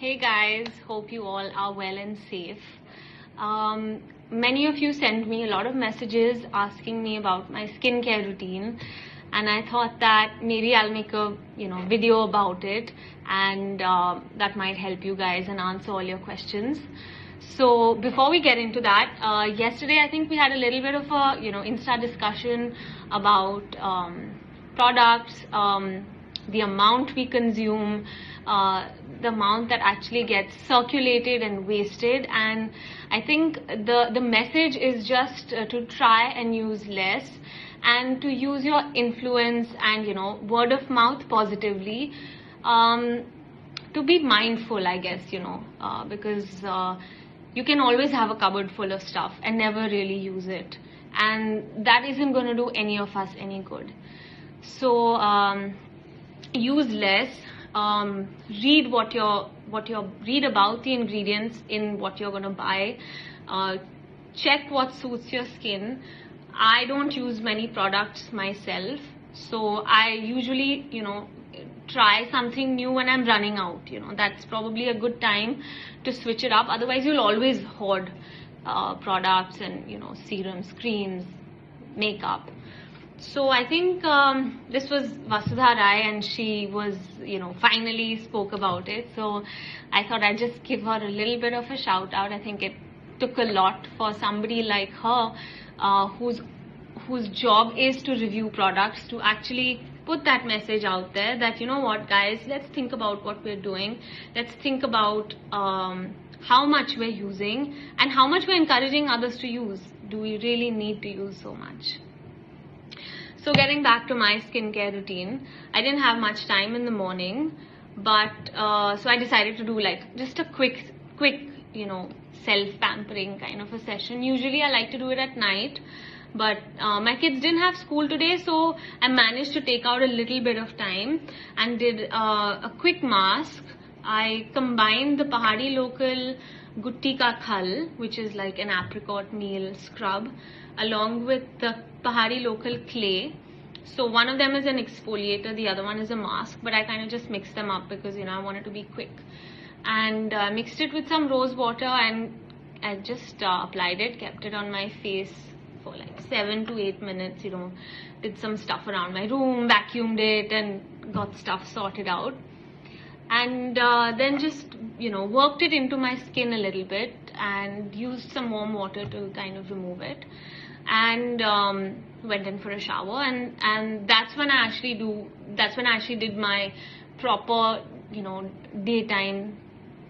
Hey guys, hope you all are well and safe. Many of you sent me a lot of messages asking me about my skincare routine, and I thought that maybe I'll make a video about it, and that might help you guys and answer all your questions. So before we get into that, yesterday I think we had a little bit of a Insta discussion about products, the amount we consume, the amount that actually gets circulated and wasted. And I think the message is just to try and use less, and to use your influence and word of mouth positively, to be mindful, I guess, because you can always have a cupboard full of stuff and never really use it, and that isn't going to do any of us any good. So use less. Read read about the ingredients in what you're going to buy. Check what suits your skin. I don't use many products myself, so I usually try something new when I'm running out. That's probably a good time to switch it up. Otherwise you'll always hoard products and serums, creams, makeup. So I think this was Vasudha Rai, and she was finally spoke about it, so I thought I'd just give her a little bit of a shout out. I think it took a lot for somebody like her, whose job is to review products, to actually put that message out there that what guys, let's think about what we're doing. Let's think about how much we're using and how much we're encouraging others to use. Do we really need to use so much? So getting back to my skincare routine, I didn't have much time in the morning, but so I decided to do like just a quick self-pampering kind of a session. Usually I like to do it at night, but my kids didn't have school today, so I managed to take out a little bit of time and did a quick mask. I combined the Pahadi Local Gutti Ka Khal, which is like an apricot meal scrub, along with the Pahadi Local Clay. So one of them is an exfoliator, the other one is a mask, but I kind of just mixed them up because I wanted to be quick. And mixed it with some rose water, and I just applied it, kept it on my face for like 7 to 8 minutes, did some stuff around my room, vacuumed it and got stuff sorted out. And then just worked it into my skin a little bit and used some warm water to kind of remove it, and went in for a shower, and that's when I actually did my proper daytime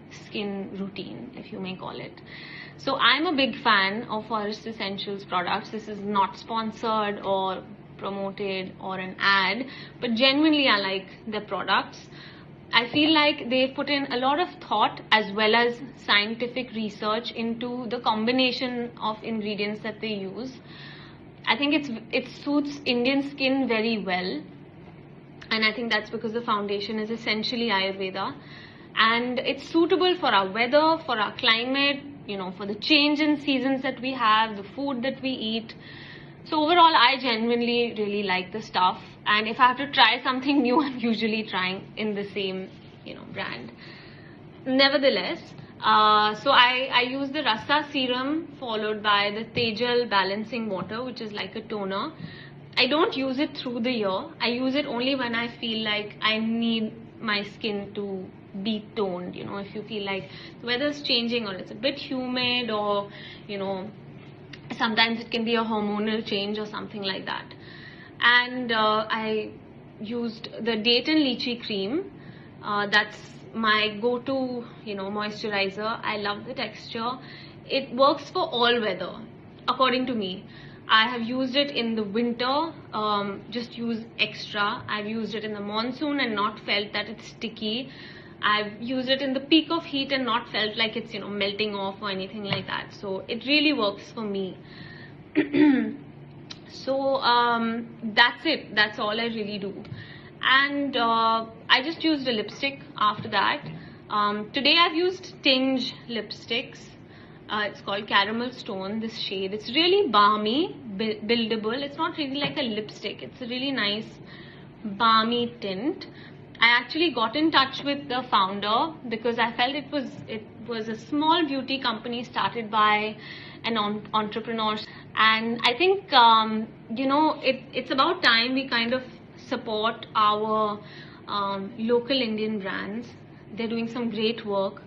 skin routine, if you may call it. So I'm a big fan of Forest Essentials products. This is not sponsored or promoted or an ad, but genuinely I like their products. I feel like they've put in a lot of thought as well as scientific research into the combination of ingredients that they use. I think it suits Indian skin very well, and I think that's because the foundation is essentially Ayurveda, and it's suitable for our weather, for our climate, for the change in seasons that we have, the food that we eat. So overall, I genuinely really like the stuff, and if I have to try something new, I'm usually trying in the same brand. Nevertheless, so I use the Rasa serum followed by the Tejal balancing water, which is like a toner. I don't use it through the year. I use it only when I feel like I need my skin to be toned. If you feel like the weather's changing, or it's a bit humid, or sometimes it can be a hormonal change or something like that. And I used the Date and Lychee cream. That's my go-to moisturizer. I love the texture. It works for all weather, according to me. I have used it in the winter, just use extra. I've used it in the monsoon and not felt that it's sticky. I've used it in the peak of heat and not felt like it's melting off or anything like that. So it really works for me. So that's it. That's all I really do. And I just used a lipstick after that. Today I've used Tinge lipsticks. It's called Caramel Stone, this shade. It's really balmy, buildable. It's not really like a lipstick. It's a really nice balmy tint. I actually got in touch with the founder because I felt it was a small beauty company started by an entrepreneur, and I think it's about time we kind of support our local Indian brands. They're doing some great work.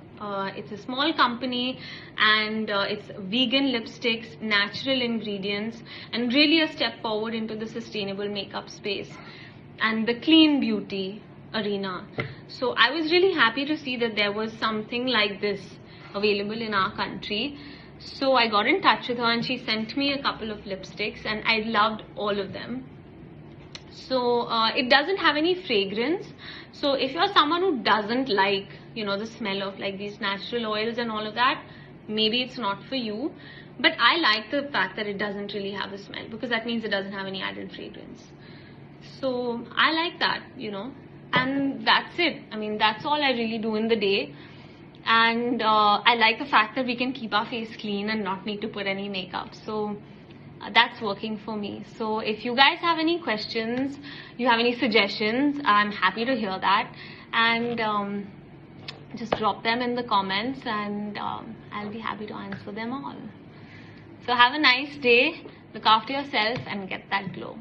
It's a small company, and it's vegan lipsticks, natural ingredients, and really a step forward into the sustainable makeup space and the clean beauty arena. So I was really happy to see that there was something like this available in our country. So I got in touch with her, and she sent me a couple of lipsticks, and I loved all of them. So it doesn't have any fragrance. So if you're someone who doesn't like, the smell of like these natural oils and all of that, maybe it's not for you. But I like the fact that it doesn't really have a smell, because that means it doesn't have any added fragrance. So I like that, and that's it. I mean, that's all I really do in the day. And I like the fact that we can keep our face clean and not need to put any makeup. So that's working for me. So if you guys have any questions, you have any suggestions, I'm happy to hear that. And just drop them in the comments, and I'll be happy to answer them all. So have a nice day, look after yourself, and get that glow.